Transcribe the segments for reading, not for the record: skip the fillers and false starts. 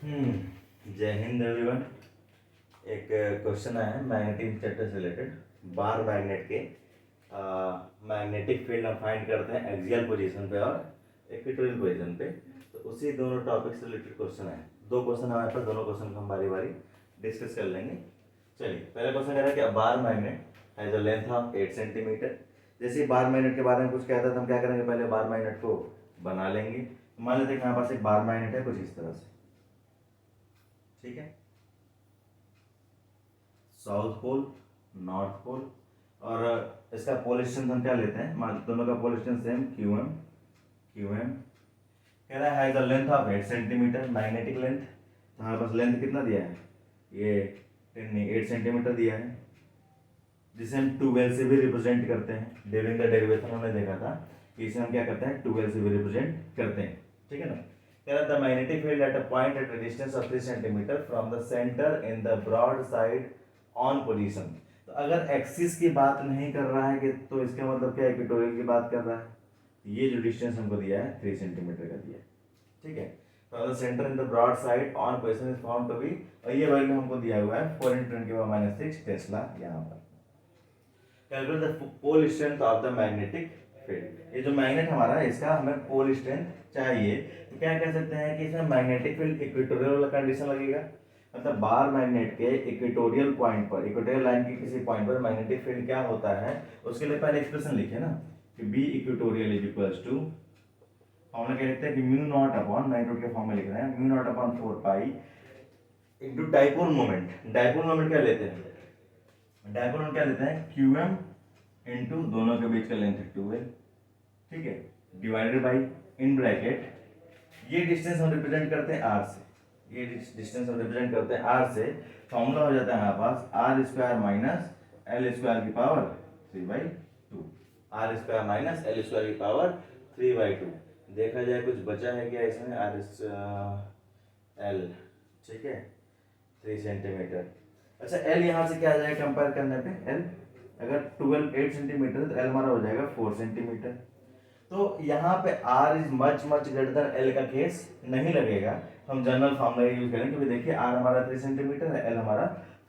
जय हिंद एवरीवन। एक क्वेश्चन आया है मैग्नेटिक चैप्टर से रिलेटेड। बार मैग्नेट के मैग्नेटिक फील्ड हम फाइंड करते हैं एक्सियल पोजीशन पे और इक्वेटोरियल पोजीशन पे। तो उसी दोनों टॉपिक से रिलेटेड क्वेश्चन है। दो क्वेश्चन हमारे पास, दोनों क्वेश्चन को हम बारी बारी डिस्कस कर लेंगे। चलिए, पहला क्वेश्चन कह रहा है कि bar magnet has a length of 8 centimetre. जैसे बार मैग्नेट के बारे में कुछ कहता है तो हम क्या करेंगे, पहले बार मैग्नेट को बना लेंगे। मान लेते हैं कि हमारे पास एक बार मैग्नेट है कुछ इस तरह से, ठीक है। साउथ पोल, नॉर्थ पोल, और इसका पोल डिस्टेंस हम क्या लेते हैं, मान दोनों का पोल डिस्टेंस सेम क्यू एम। कह रहा है has the length of 8 centimetre, magnetic length. तो हमारे पास लेंथ कितना दिया है, ये 8 सेंटीमीटर दिया है, जिसे हम 12 से भी रिप्रेजेंट करते हैं। ड्यूरिंग द डेरिवेशन हमने देखा था कि इसे हम क्या करते हैं, 12 से भी रिप्रेजेंट करते हैं, ठीक है ना। कह रहा था magnetic field at a point at a distance of 3 centimetre from the centre in the broad side on position. तो अगर एक्सिस की बात नहीं कर रहा है कि तो इसका मतलब क्या, इक्वेटोरियल की बात कर रहा है। ये जो डिस्टेंस हमको दिया है 3 सेंटीमीटर का दिया है, ठीक है। From the centre in the broad side on position is found to be, और ये वैल्यू हमको दिया हुआ है 4 × 10⁻⁶ टेस्ला। यहाँ पर calculate the pole strength of the magnetic field. ये जो मैग्नेट हमारा है इसका हमें पोल स्ट्रेंथ चाहिए। तो क्या कह सकते हैं कि इसमें मैग्नेटिक फील्ड इक्वेटोरियल वाला कंडीशन लगेगा। मतलब बार मैग्नेट के इक्वेटोरियल पॉइंट पर, इक्वेटोरियल लाइन के किसी पॉइंट पर मैग्नेटिक फील्ड क्या होता है, उसके लिए पहले एक्सप्रेशन लिखे ना कि B equatorial is equals to, formula क्या लिखते हैं कि म्यू नॉट अपॉन, मैग्नेट्यूड के फॉर्म में लिख रहे हैं, mu not upon 4 pi into dipole moment. Dipole moment क्या लेते हैं, डाइपोल मोमेंट क्या लेते हैं, क्यूएम इनटू दोनों के बीच का लेंथ 12, ठीक है, डिवाइडेड बाई इन ब्रैकेट ये डिस्टेंस हम रिप्रेजेंट करते हैं आर से, ये डिस्टेंस हम रिप्रेजेंट करते हैं आर से। फॉर्मूला हो जाता है हमारे पास R square minus L square की power 3/2, R square minus L square की पावर 3/2। देखा जाए कुछ बचा है क्या इसमें, आर एल, ठीक है, 3 सेंटीमीटर। अच्छा, एल यहाँ से क्या आ जाएगा कंपेयर करने पे, एल अगर 8 सेंटीमीटर तो एल हमारा हो जाएगा 4 सेंटीमीटर। तो यहाँ पे r is much much greater than l का केस नहीं लगेगा। हम जनरल फॉर्मूला यूज करेंगे, क्योंकि देखिए r हमारा 3 सेंटीमीटर है, l हमारा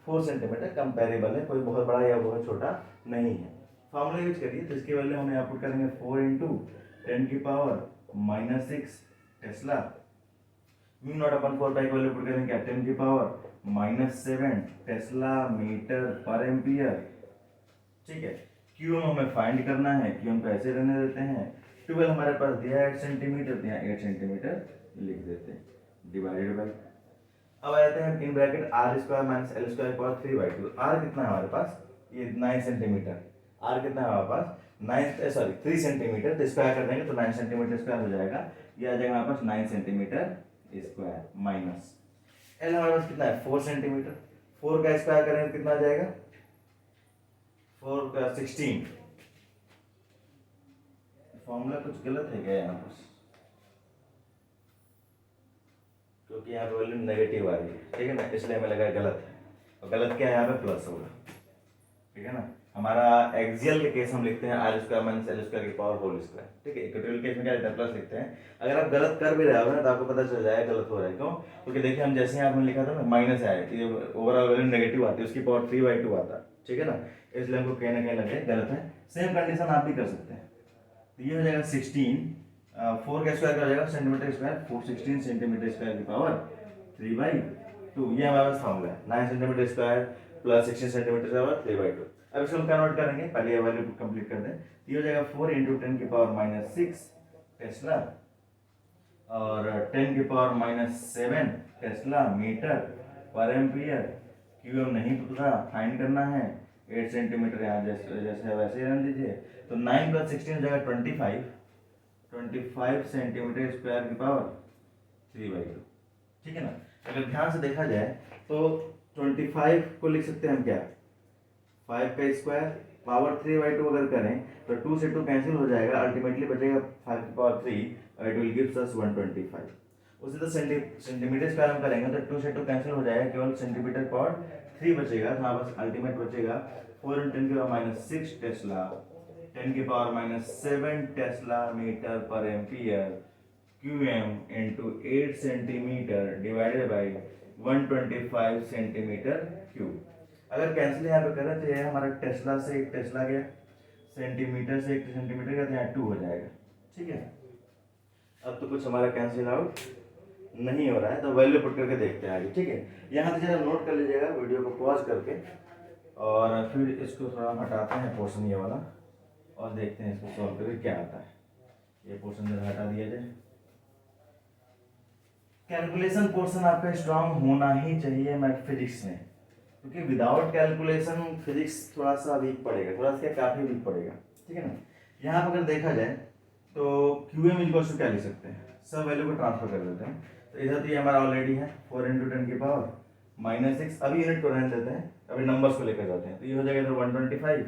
4 सेंटीमीटर, कंपेरेबल है, कोई बहुत बड़ा या बहुत छोटा नहीं है। फॉर्मूला यूज करिए तो इसकी वैल्यू हम यहाँ पुट करेंगे 4 × 10⁻⁶ टेस्ला। म्यू नॉट अपन 4 पाई की वैल्यू पुट करेंगे 10⁻⁷ टेस्ला मीटर पर एम्पियर, ठीक है। क्यूएम हमें फाइंड करना है, क्यूएम को ऐसे रहने देते हैं, 12 हमारे पास दिया है 8 सेंटीमीटर, तो यहाँ 8 सेंटीमीटर लिख देते हैं, डिवाइडेड बाई, अब आ जाते हैं in bracket R square minus L square power 3/2। R कितना है हमारे पास, ये 9 सेंटीमीटर, आर कितना है हमारे पास 3 सेंटीमीटर, तो स्क्वायर कर देंगे तो 9 सेंटीमीटर स्क्वायर हो जाएगा, ये आ जाएगा हमारे पास 9 सेंटीमीटर स्क्वायर माइनस एल हमारे पास कितना है 4 सेंटीमीटर, 4 का स्क्वायर करेंगे तो कितना आ जाएगा 4 का 16। फॉर्मूला कुछ गलत है क्या यहाँ पर, क्योंकि यहाँ पे वैल्यू नेगेटिव आ रही है, ठीक है ना, इसलिए हमें लगा गलत है। और गलत क्या है यहाँ पे, प्लस होगा, ठीक है ना। हमारा एक्सियल के केस हम लिखते हैं R square minus L square की पावर होल स्क्वायर, ठीक है। इक्वेटोरियल केस में क्या लिखते हैं, प्लस लिखते हैं। अगर आप गलत कर भी रहे हो ना तो आपको पता चल जाएगा गलत हो रहा है, क्यों, क्योंकि देखिए हम जैसे आपने लिखा था ना माइनस है, ये ओवरऑल वैल्यू नेगेटिव आती है, उसकी पावर 3/2 आता है, ठीक है ना, इसलिए हमको कहीं ना कहीं लगे गलत है। सेम कंडीशन आप भी कर सकते हैं, तो ये हो जाएगा 16, 4 का स्क्वायर का हो जाएगा सेंटीमीटर स्क्वायर, 416 सेंटीमीटर स्क्वायर की पावर 3/2। ये हमारे पास फॉर्मूला है, 9 centimetre square plus 16 centimetre square 3/2। अब इसको हम कन्वर्ट करेंगे, पहले ये वैल्यू कंप्लीट कर दें, ये हो जाएगा 4 × 10⁻⁻6 टेस्ला और 10⁻⁷ tesla metre per ampere. QM नहीं पता, फाइंड करना है, 8 सेंटीमीटर यहाँ जैसे जैसे वैसे ही रहने दीजिए। तो 9 + 16 हो जाएगा 25 सेंटीमीटर स्क्वायर की पावर 3/2, ठीक है ना। अगर ध्यान से देखा जाए तो 25 को लिख सकते हैं हम क्या, 5 का स्क्वायर पावर 3/2 अगर करें तो 2 से 2 कैंसिल हो जाएगा, अल्टीमेटली बचेगा 5 की power 3, it will gives us 125। उसी तरह सेंटीमीटर स्क्वायर हम करेंगे तो 2 से 2 कैंसिल हो जाएगा, केवल सेंटीमीटर पावर 3 बचेगा, तो हमारे पास अल्टीमेट बचेगा 4 × 10⁻⁶ tesla, 10⁻⁷ tesla metre per ampere, Q M into 8 centimetre divided by 125 centimetre cube. अगर कैंसिल यहाँ पे करें तो यह हमारा टेस्ला से एक टेस्ला गया, सेंटीमीटर से एक सेंटीमीटर गया, तो यहाँ 2 हो जाएगा। ठीक है, अब तो कुछ हमारा कैंसिल आउट नहीं हो रहा है, तो वैल्यू पुट करके देखते हैं आगे। ठीक है, यहाँ से जरा नोट कर लीजिएगा वीडियो को पॉज करके, और फिर इसको थोड़ा हटाते हैं पोर्शन ये वाला, और देखते हैं इसको सॉल्व करके क्या आता है। ये पोर्शन जरा हटा दिया जाए। कैलकुलेशन पोर्शन आपका स्ट्रांग होना ही चाहिए मैथ फिजिक्स में, क्योंकि विदाउट कैलकुलेशन फिजिक्स थोड़ा सा वीक पड़ेगा, थोड़ा सा काफ़ी वीक पड़ेगा। ठीक है ना, यहाँ पर अगर देखा जाए तो क्यू एम इक्वल टू क्या लिख सकते हैं, सब वैल्यू को ट्रांसफर कर देते हैं। तो इधर तो ये हमारा ऑलरेडी है 4 इंटू 10 की पावर -6, अभी यूनिट को रहने देते हैं, अभी नंबर्स को लेकर जाते हैं। तो ये हो जाएगा इधर 125।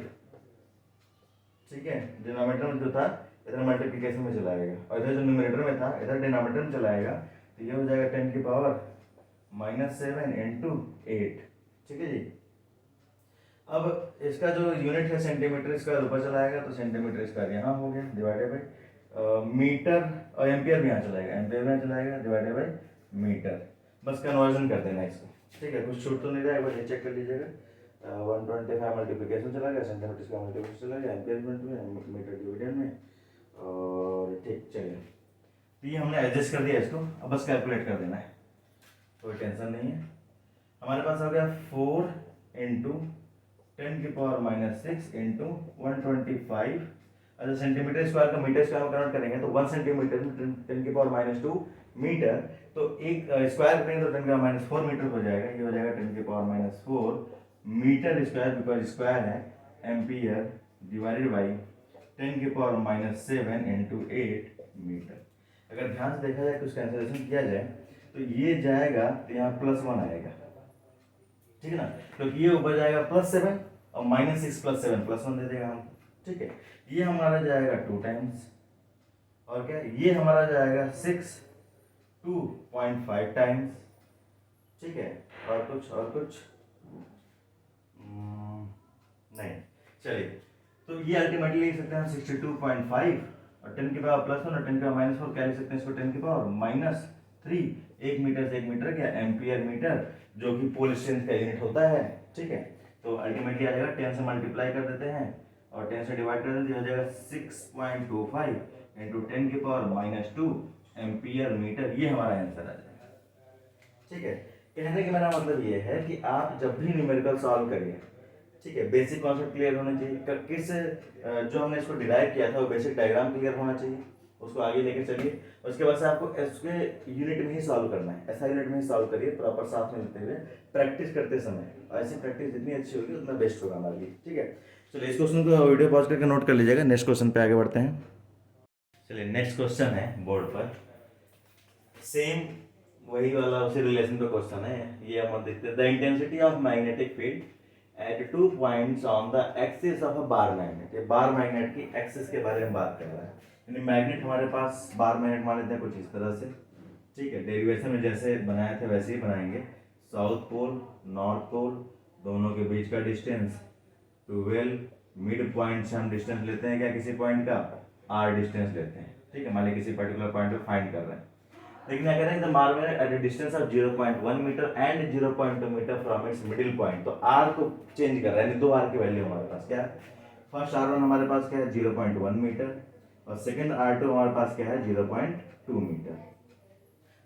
ठीक है, डिनोमिनेटर में जो था इधर मल्टीप्लिकेशन में चला आएगा, और इधर जो न्यूमरेटर में था इधर डिनोमिनेटर में चला आएगा। तो ये हो जाएगा 10 की पावर -7 इंटू 8। ठीक है जी, अब इसका जो यूनिट है सेंटीमीटर स्क्वायर ऊपर चला आएगा, तो सेंटीमीटर स्क्वायर यहाँ हो गया डिवाइडेड बाई मीटर, और एम्पियर भी यहाँ चलाएगा, एम्पियर में यहाँ चलाएगा डिवाइडेड बाई मीटर। बस कन्वर्जन कर देना इसको। ठीक है, कुछ छूट तो नहीं रहा है, बस ये चेक कर लीजिएगा। 125 मल्टीप्लिकेशन चला गया, सेंटीमीटर का मल्टीप्लिकेशन चला गया, एम्पियर में, मीटर डिविजन में, और ठीक चलिए। तो ये हमने एडजस्ट कर दिया इसको, अब बस कैलकुलेट कर देना है, कोई टेंशन नहीं है। हमारे पास आ गया 4 इंटू 10 की पावर -6 इंटू 125। अच्छा, सेंटीमीटर स्क्वायर का मीटर स्क्वायर में कन्वर्ट करेंगे तो 1 सेंटीमीटर में 10 की पावर -2 मीटर, तो एक स्क्वायर करेंगे तो 10 का -4 मीटर हो जाएगा। ये हो जाएगा 10 की power -4 metre square, because square है, एम्पियर डिवाइडेड बाई 10 की पावर -7 इंटू 8 मीटर। अगर ध्यान से देखा जाए, कुछ कैंसिलेशन किया जाए तो ये जाएगा तो यहाँ +1 आएगा। ठीक है ना, तो ये ऊपर जाएगा +7 और -6 + 7 +1 दे देगा हम। ठीक है, ये हमारा जाएगा 2 टाइम्स, और क्या ये हमारा जाएगा 6 2.5 टाइम्स। ठीक है, और कुछ नहीं, चलिए, तो ये अल्टीमेटली लिख सकते हैं 62.5, और 10 की पावर +1 और 10 की पावर -4 क्या लिख सकते हैं इसको, 10 की पावर -3। 1 मीटर से 1 मीटर क्या, एम्पियर मीटर, जो कि पोल स्ट्रेंथ का यूनिट होता है। ठीक है, तो अल्टीमेटली आ जाएगा 10 से मल्टीप्लाई कर देते हैं और 10 से डिवाइड कर देते हैं, हो जाएगा 6.25 इंटू 10 की पावर -2 एम्पियर मीटर। ये हमारा आंसर आ जाएगा। ठीक है, कहने का मेरा मतलब ये है कि आप जब भी न्यूमेरिकल सॉल्व करिए, ठीक है, बेसिक कॉन्सेप्ट क्लियर होना चाहिए, किस जो हमने इसको डिराइव किया था वो बेसिक डायग्राम क्लियर होना चाहिए, उसको आगे लेके चलिए। उसके बाद से आपको इसके यूनिट में ही सॉल्व करना है, ऐसा यूनिट में ही सॉल्व करिए, प्रॉपर साथ में लेते हुए प्रैक्टिस करते समय, और ऐसी प्रैक्टिस जितनी अच्छी होगी उतना बेस्ट होगा हमारे लिए। ठीक है, चलिए इस क्वेश्चन को वीडियो पॉज करके नोट कर लीजिएगा, नेक्स्ट क्वेश्चन पे आगे बढ़ते हैं। चलिए नेक्स्ट क्वेश्चन है बोर्ड पर, सेम वही वाला उसी रिलेशन पे क्वेश्चन है। ये हम देखते हैं, the intensity of magnetic field eight 2 points on the axis of a bar magnet. ये बार मैग्नेट की एक्सिस के बारे में बात कर रहा है, यानी मैग्नेट हमारे पास, बार मैग्नेट मान लेते हैं कुछ इस तरह से। ठीक है, डेरिवेशन में जैसे बनाए थे वैसे ही बनाएंगे। साउथ पोल नॉर्थ पोल दोनों के बीच का डिस्टेंस 12, मिड पॉइंट से हम डिस्टेंस लेते हैं क्या, किसी पॉइंट का r डिस्टेंस लेते हैं। ठीक है, मान लीजिए किसी पर्टिकुलर पॉइंट पे फाइंड कर रहे हैं, लेकिन क्या करें, the bar magnet at a distance of 0.1 metre and 0.2 metre from its middle point. तो r को चेंज कर रहा है, यानी 2 r की वैल्यू हमारे पास क्या है, फर्स्ट r1 हमारे पास क्या है 0.1 मीटर, और सेकंड r2 हमारे पास क्या है 0.2 मीटर।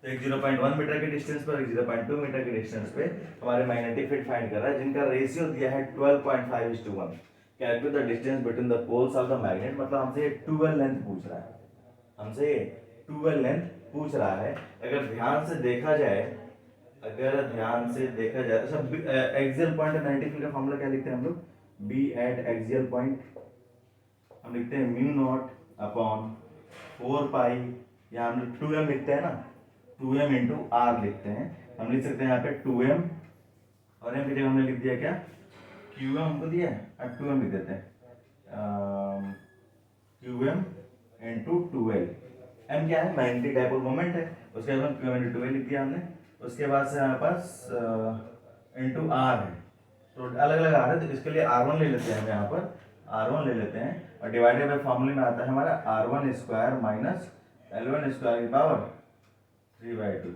तो एक 0.1 मीटर के डिस्टेंस पर, एक 0.2 मीटर के डिस्टेंस पे हमारे मैग्नेटिक फील्ड फाइंड कर रहा है, जिनका रेशियो दिया है 12.5:1। Calculate the distance between the poles of the magnet, मतलब हमसे 12 लेंथ पूछ रहा है, हमसे 12 लेंथ पूछ रहा है। अगर ध्यान से देखा जाए, अच्छा, एक्सियल पॉइंट मैग्नेटिक फील्ड का फॉर्मूला क्या लिखते हैं हम लोग, बी एट एक्सियल पॉइंट हम लिखते हैं μ0/4π, यहाँ हम लोग 2m लिखते हैं ना, 2m इंटू आर लिखते हैं। हम लिख सकते हैं यहाँ पे 2m, और m की जगह हमने लिख दिया क्या, qm हमको दिया है, अब 2m लिख देते हैं, qm इंटू 12। m क्या है, मैग्नेटिक डाइपोल मोमेंट है, उसके बाद qm इंटू 12 लिख दिया हमने। उसके बाद से हमारे पास इंटू आर है, तो अलग अलग आर है, तो इसके लिए r1 ले लेते हैं हम, यहाँ पर r1 ले लेते हैं, और डिवाइडेड बाय फॉर्मूले में आता है हमारा r1² L1 स्क्वायर की पावर 3/2।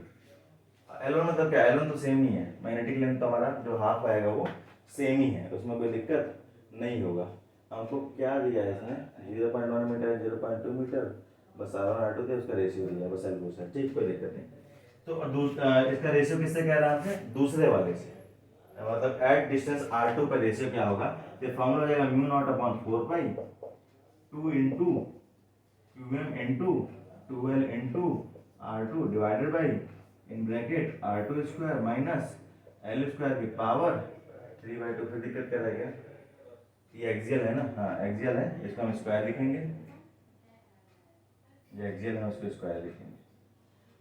L1 मतलब क्या, L1 तो सेम ही है, मैग्नेटिक लेंथ तो हमारा जो हाफ आएगा वो सेम ही है, उसमें कोई दिक्कत नहीं होगा। हमको क्या दिया है इसमें, 0.1 मीटर, 0.2 मीटर, बस R1 R2 थे, उसका रेशियो दिया, बस L से, ठीक, कोई दिक्कत नहीं। तो इसका रेशियो किससे कह रहा है, दूसरे वाले से, मतलब एट डिस्टेंस R2 का रेशियो क्या होगा, तो फॉर्मूला हो जाएगा mu not upon 4 pi 2 into QM into 12 into R2 divided by in bracket R2 square minus L square की पावर 3/2। फिर दिक्कत क्या रहेगा, ये एक्सियल है ना, हाँ एक्सियल है, इसको हम स्क्वायर लिखेंगे, ये एक्सियल है उसको स्क्वायर लिखेंगे।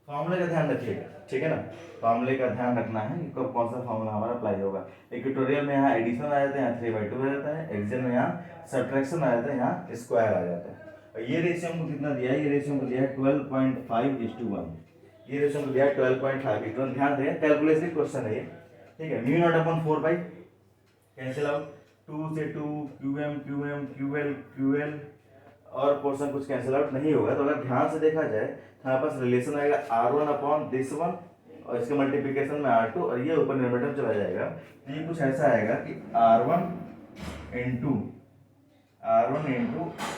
फॉर्मूले का ध्यान रखिएगा, ठीक है ना, फॉर्मूले का ध्यान रखना है कि कब कौन सा फॉर्मूला हमारा अप्लाई होगा। इक्वेटोरियल में यहाँ एडिशन आ जाता है, यहाँ 3/2 आ जाता है, एक्सियल में यहाँ सब्ट्रैक्शन आ जाता है, यहाँ स्क्वायर आ जाता है। और ये रेशियो हमको कितना दिया है, ये रेशियो हमको दिया है 12.5:1, ये रेशियो हमको दिया है 12.5:1। ध्यान दें, कैलकुलेशन क्वेश्चन है ये, ठीक है। Mu not upon 4 pi cancel out, 2 से 2 QM QL और पोर्शन कुछ कैंसिल आउट नहीं होगा। तो अगर ध्यान से देखा जाए तो हमारे पास रिलेशन आएगा R1 अपॉन दिस वन और इसके मल्टीप्लिकेशन में R2 और ये ऊपर न्यूमरेटर चला जाएगा। तो ये कुछ ऐसा आएगा कि R1 into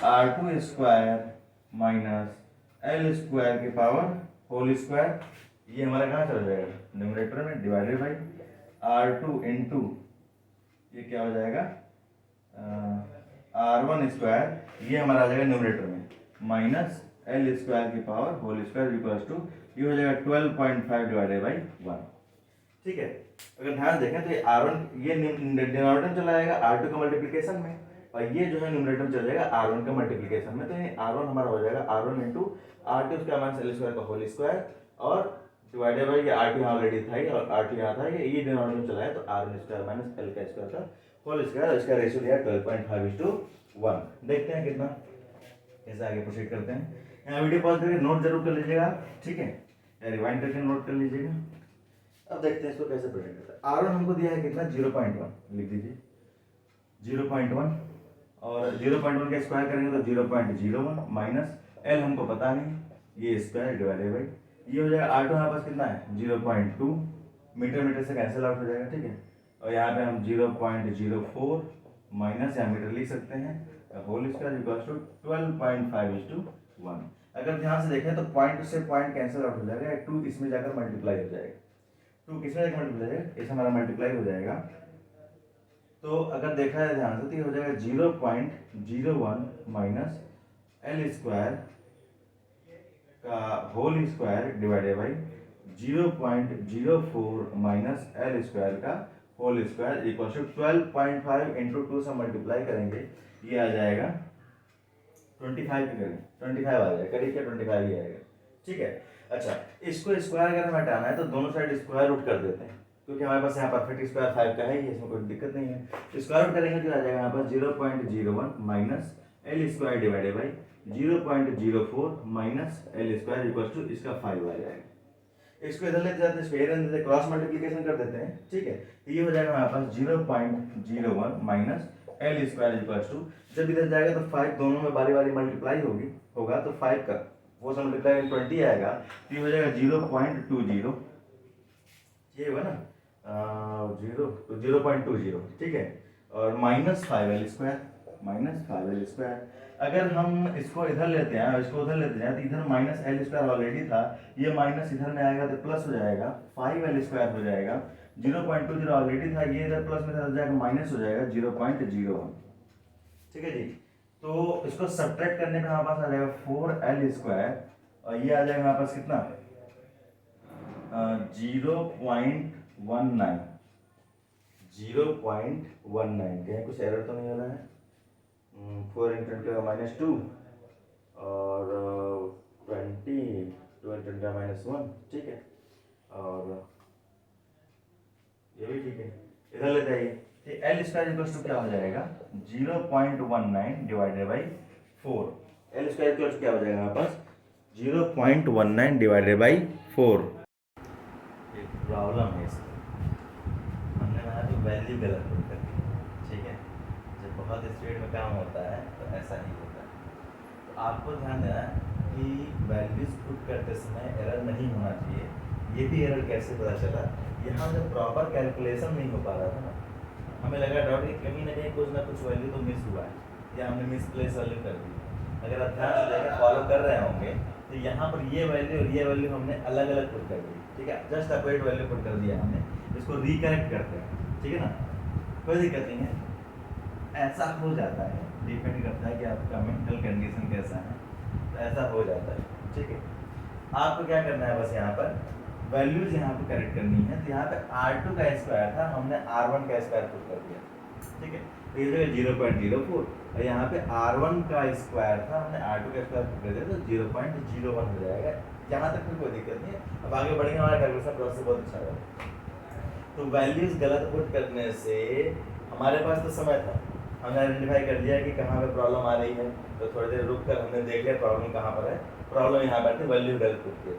R2 square minus L square की पावर होल स्क्वायर, ये हमारा कहाँ चला जाएगा, न्यूमरेटर में, डिवाइडेड बाई R2 इंटू ये क्या हो जाएगा R1 स्क्वायर, ये हमारा आ जाएगा न्यूमरेटर में, माइनस L स्क्वायर की power whole square equals to ये हो जाएगा 12.5 डिवाइडेड बाई 1, ठीक है। अगर ध्यान देखें तो ये R1 ये डिनोमिनेटर में चला जाएगा R2 का मल्टीप्लिकेशन में, और ये जो है न्यूमरेटर में चला जाएगा R1 का मल्टीप्लिकेशन में। तो ये R1 हमारा हो जाएगा R1 into R2 square minus L square का होल स्क्वायर और डिवाइडेड बाई ये R2 यहाँ ऑलरेडी था और R2 यहाँ था, ये डिनोमिनेटर में चला है, तो R1 स्क्वायर माइनस L का स्क्वायर का होल स्क्वायर, इसका रेशियो दिया 12.5:1। देखते हैं कितना, कैसे आगे प्रोसीड करते हैं। यहाँ वीडियो पॉज करके नोट जरूर कर लीजिएगा, ठीक है, या रिवाइंड करके नोट कर लीजिएगा। अब देखते हैं इसको कैसे प्रेजेंट करते हैं। R1 हमको दिया है कितना, 0.1 लिख दीजिए, 0.1 और 0.1 का स्क्वायर करेंगे तो 0.01 माइनस L हमको पता नहीं, ये स्क्वायर डिवाइडेड बाई ये हो जाएगा R2 हमारे पास कितना है 0.2, मीटर से कैंसिल आउट हो जाएगा, ठीक है। और यहाँ पे हम 0.04 माइनस यहाँ मीटर लिख सकते हैं, होल स्क्वायर इक्वल्स टू 12.5:1। अगर ध्यान से देखें तो पॉइंट से पॉइंट कैंसिल आउट हो जाएगा, 2 इसमें जाकर मल्टीप्लाई हो जाएगा, 2 किसमें जाकर मल्टीप्लाई हो जाएगा, इस हमारा मल्टीप्लाई हो जाएगा। तो अगर देखा है ध्यान से तो ये हो जाएगा 0.01 माइनस L स्क्वायर का whole square divided by 0.04 minus L square का whole square equal to 12.5 into 2 से मल्टीप्लाई करेंगे, ये आ जाएगा 25 पे करेंगे, 25 आ जाएगा, करीब क्या 25 ही आएगा, ठीक है। अच्छा, इसको स्क्वायर अगर हमें हटाना है तो दोनों साइड स्क्वायर रूट कर देते हैं, क्योंकि हमारे पास यहाँ परफेक्ट स्क्वायर 5 का है, इसमें कोई दिक्कत नहीं है। स्क्वायर रूट करेंगे तो आ जाएगा यहाँ पर 0.01 minus L square divided by 0.04 minus L square equal to इसका 5 आ जाएगा। इसको इधर लेते जाते हैं, इसको इधर लेते क्रॉस मल्टीप्लिकेशन कर देते हैं, ठीक है। तो ये हो जाएगा हमारे पास 0.01 minus L square equal to, जब इधर जाएगा तो 5 दोनों में बारी बारी मल्टीप्लाई होगा तो 5 का वो सब मल्टीप्लाई 20 आएगा, तो ये हो जाएगा 0.20, ये हुआ ना 0.20, ठीक है। और माइनस 5L स्क्वायर, अगर हम इसको इधर लेते हैं इसको उधर लेते हैं तो इधर माइनस L स्क्वायर ऑलरेडी था, ये माइनस इधर में आएगा तो प्लस हो जाएगा, 5L स्क्वायर हो जाएगा, 0.20 ऑलरेडी था, ये इधर प्लस में हो जाएगा माइनस हो जाएगा 0.01, ठीक है जी। तो इसको सब्ट्रैक्ट करने पे हमारे पास आ जाएगा 4L स्क्वायर और ये आ जाएगा हमारे पास कितना 0.19, कहीं कुछ एरर तो नहीं हो रहा है। 4 इंटू 10 का -2 और 20 2 इंटू 10 का -1, ठीक है, और ये भी ठीक है, इधर ले जाइए। L स्क्वायर इक्वल्स टू क्या हो जाएगा 0.19 divided by 4, L square equals क्या हो जाएगा हमारे पास 0.19 डिवाइडेड बाई 4। एक प्रॉब्लम है इसमें, हमने वहाँ तो वैल्यू गलत पुट कर दी, ठीक है। जब बहुत स्पीड में काम होता है तो ऐसा ही होता है, तो आपको ध्यान देना है कि वैल्यूज पुट करते समय एरर नहीं होना चाहिए। ये भी एरर कैसे पता चला, यहाँ जब प्रॉपर कैलकुलेशन नहीं हो पा रहा था ना, हमें लगा डाउट कि कहीं ना कहीं कुछ ना कुछ वैल्यू तो मिस हुआ है या हमने मिसप्लेस वैल्यू कर दी। अगर आप ध्यान से देखें फॉलो कर रहे होंगे तो यहाँ पर ये वैल्यू और ये वैल्यू हमने अलग अलग पुट कर दी, ठीक है, जस्ट अपोजिट वैल्यू पुट कर दिया हमने। इसको रिकरेक्ट करते हैं, ठीक है ना, कोई दिक्कत नहीं है। ऐसा हो जाता है, डिपेंड करता है कि आपका मेंटल कंडीशन कैसा है, तो ऐसा हो जाता है, ठीक है। आपको क्या करना है, बस यहाँ पर वैल्यूज यहाँ पे करेक्ट करनी है। तो यहाँ पे R2 का स्क्वायर था, हमने R1 का स्क्वायर पुट कर दिया, ठीक है। तो ये 0.04 और यहाँ पे R1 का स्क्वायर था, हमने R2 का स्क्वायर पुट कर दिया, तो 0.01 हो जाएगा। यहाँ तक भी कोई दिक्कत नहीं है। अब आगे बढ़ेंगे, हमारा कैलकुलेशन प्रोसेस बहुत अच्छा है। तो वैल्यूज गलत पुट करने से हमारे पास तो समय था, हमने आइडेंटिफाई कर दिया कि कहाँ पे प्रॉब्लम आ रही है, तो थोड़ी देर रुक कर हमने देख लिया प्रॉब्लम कहाँ पर है। प्रॉब्लम यहाँ पर थी, वैल्यू गलत पुट की।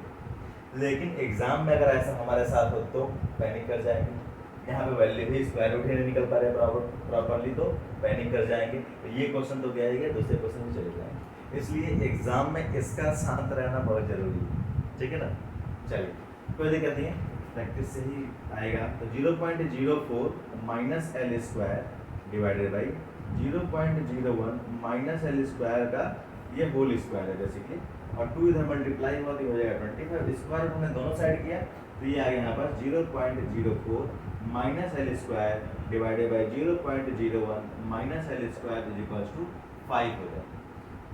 लेकिन एग्जाम में अगर ऐसा हमारे साथ हो तो पैनिक कर जाएंगे। यहाँ पे वैल्यू भी स्क्वायर रूट ही नहीं निकल पा रहे प्रॉपरली, तो पैनिक कर जाएंगे। तो ये क्वेश्चन तो गया ही गया, दूसरे क्वेश्चन भी चले जाएंगे। इसलिए एग्जाम में इसका शांत रहना बहुत जरूरी है, ठीक है ना। चलिए, कोई दिक्कत नहीं है, प्रैक्टिस से ही आएगा। तो 0.04 minus L square divided by 0.01 minus L square का ये होल स्क्वायर है बेसिकली, और 2 इधर मल्टीप्लाई हुआ तो हो जाएगा 25। स्क्वायर हमने दोनों साइड किया तो ये आ गया यहाँ पर 0.04 minus L square divided by 0.01 minus L square is equal to 5 हो जाएगा।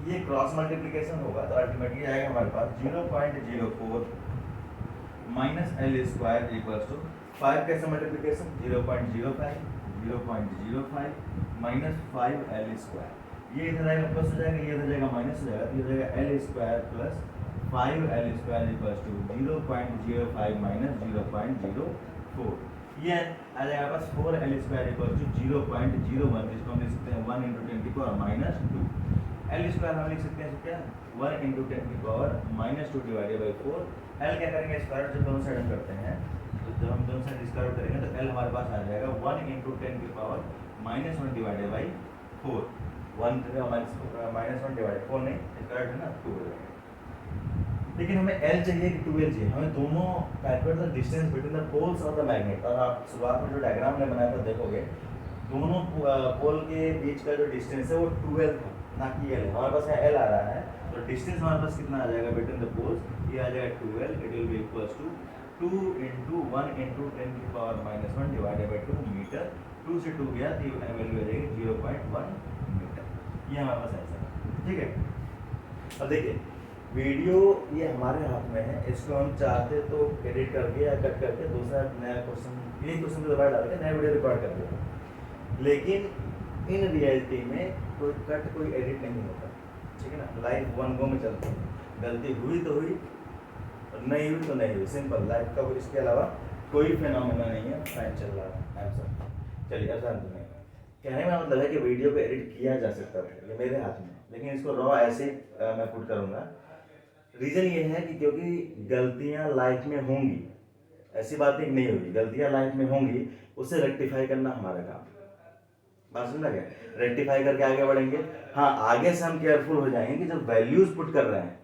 ये क्रॉस मल्टीप्लिकेशन होगा तो अल्टीमेटली आएगा हमारे पास 0.04 minus L square equal to 5 कैसे मल्टीप्लिकेशन 0.05 माइनस 5 एल स्क्वायर, ये इधर आएगा प्लस हो जाएगा, ये इधर जाएगा माइनस हो जाएगा, तो ये हो जाएगा L square plus 5 L square equal to 0.05 minus 0.04। ये आ जाएगा पास 4 एल स्क्वायर इक्वल टू 0.01, जिसको हम लिख सकते हैं 1 × 10 की पावर -2। एल स्क्वायर हम लिख सकते हैं क्या 1 × 10 की पावर -2 डिवाइडेड बाई 4। एल क्या करेंगे, स्क्वायर जब दोनों साइड करते हैं, तो जब हम दोनों साइड स्क्वायर करेंगे तो एल हमारे पास आ जाएगा 1 × 10 की पावर -1 डिवाइडेड बाई 4। 1 -1 डिवाइडेड 4 नहीं, स्क्वायर है ना 2 हो जाएगा। लेकिन हमें एल चाहिए कि 2l चाहिए, हमें दोनों calculate the distance between the poles of the magnet. और आप शुरुआत में जो डायग्राम ने बनाया था देखोगे, दोनों पोल के बीच का जो डिस्टेंस है वो 2l था, ना कि l है। हमारे पास यहाँ l आ रहा है, तो डिस्टेंस हमारे पास कितना आ जाएगा बिटवीन द पोल्स, ये आ जाएगा 2l, it will be equals to 2 × 1 × 10 की पावर -1 डिवाइडेड बाई 2 मीटर। 2 से 2 गया तो ये वैल्यू आ जाएगी 0.1 मीटर। ये हमारे पास ऐसा है, ठीक है। अब देखिए वीडियो ये हमारे हाथ में है, इसको हम चाहते तो एडिट करके या कट करके दूसरा नया क्वेश्चन, यही क्वेश्चन को दोबारा डाल के नया वीडियो रिकॉर्ड कर देते, लेकिन इन रियलिटी में कोई कट कोई एडिट नहीं होता, ठीक है ना। लाइफ वन गो में चलती है, गलती हुई तो हुई और नहीं हुई तो नहीं हुई, सिंपल लाइफ का। इसके अलावा कोई फिनोमेना नहीं है, फाइन चल रहा है आंसर। चलिए आसान तो नहीं, कहने का मतलब है कि वीडियो को एडिट किया जा सकता है, ये मेरे हाथ में, लेकिन इसको रॉ ऐसे मैं पुट करूँगा। रीज़न ये है कि क्योंकि गलतियाँ लाइफ में होंगी, ऐसी बात नहीं होगी, गलतियाँ लाइफ में होंगी, उसे रेक्टिफाई करना हमारा काम। बात समझ गया, रेक्टिफाई करके आगे बढ़ेंगे। हाँ, आगे से हम केयरफुल हो जाएंगे कि जब वैल्यूज पुट कर रहे हैं,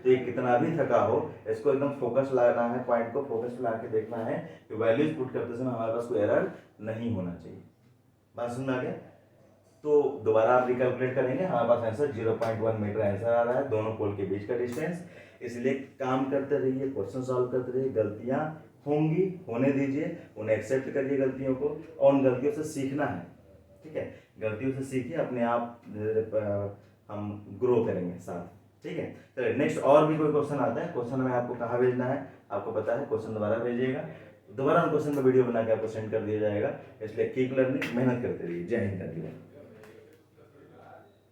तो ये कितना भी थका हो, इसको एकदम फोकस लाना है, पॉइंट को फोकस ला के देखना है कि वैल्यूज पुट करते समय हमारे पास कोई एरर नहीं होना चाहिए। बात समझ आ गया। तो दोबारा आप रिकैलकुलेट करेंगे, हमारे पास आंसर 0.1 मीटर आंसर आ रहा है, दोनों पोल के बीच का डिस्टेंस। इसलिए काम करते रहिए, क्वेश्चन सॉल्व करते रहिए, गलतियां होंगी, होने दीजिए, उन्हें एक्सेप्ट करिए गलतियों को, और उन गलतियों से सीखना है, ठीक है। गलतियों से सीखिए, अपने आप हम ग्रो करेंगे साथ, ठीक है। चलिए नेक्स्ट और भी कोई क्वेश्चन आता है, क्वेश्चन में आपको कहाँ भेजना है आपको पता है, क्वेश्चन दोबारा भेजिएगा, दोबारा हम क्वेश्चन का वीडियो बना के आपको सेंड कर दिया जाएगा। इसलिए कीप लर्निंग, मेहनत करते रहिए। जय हिंद।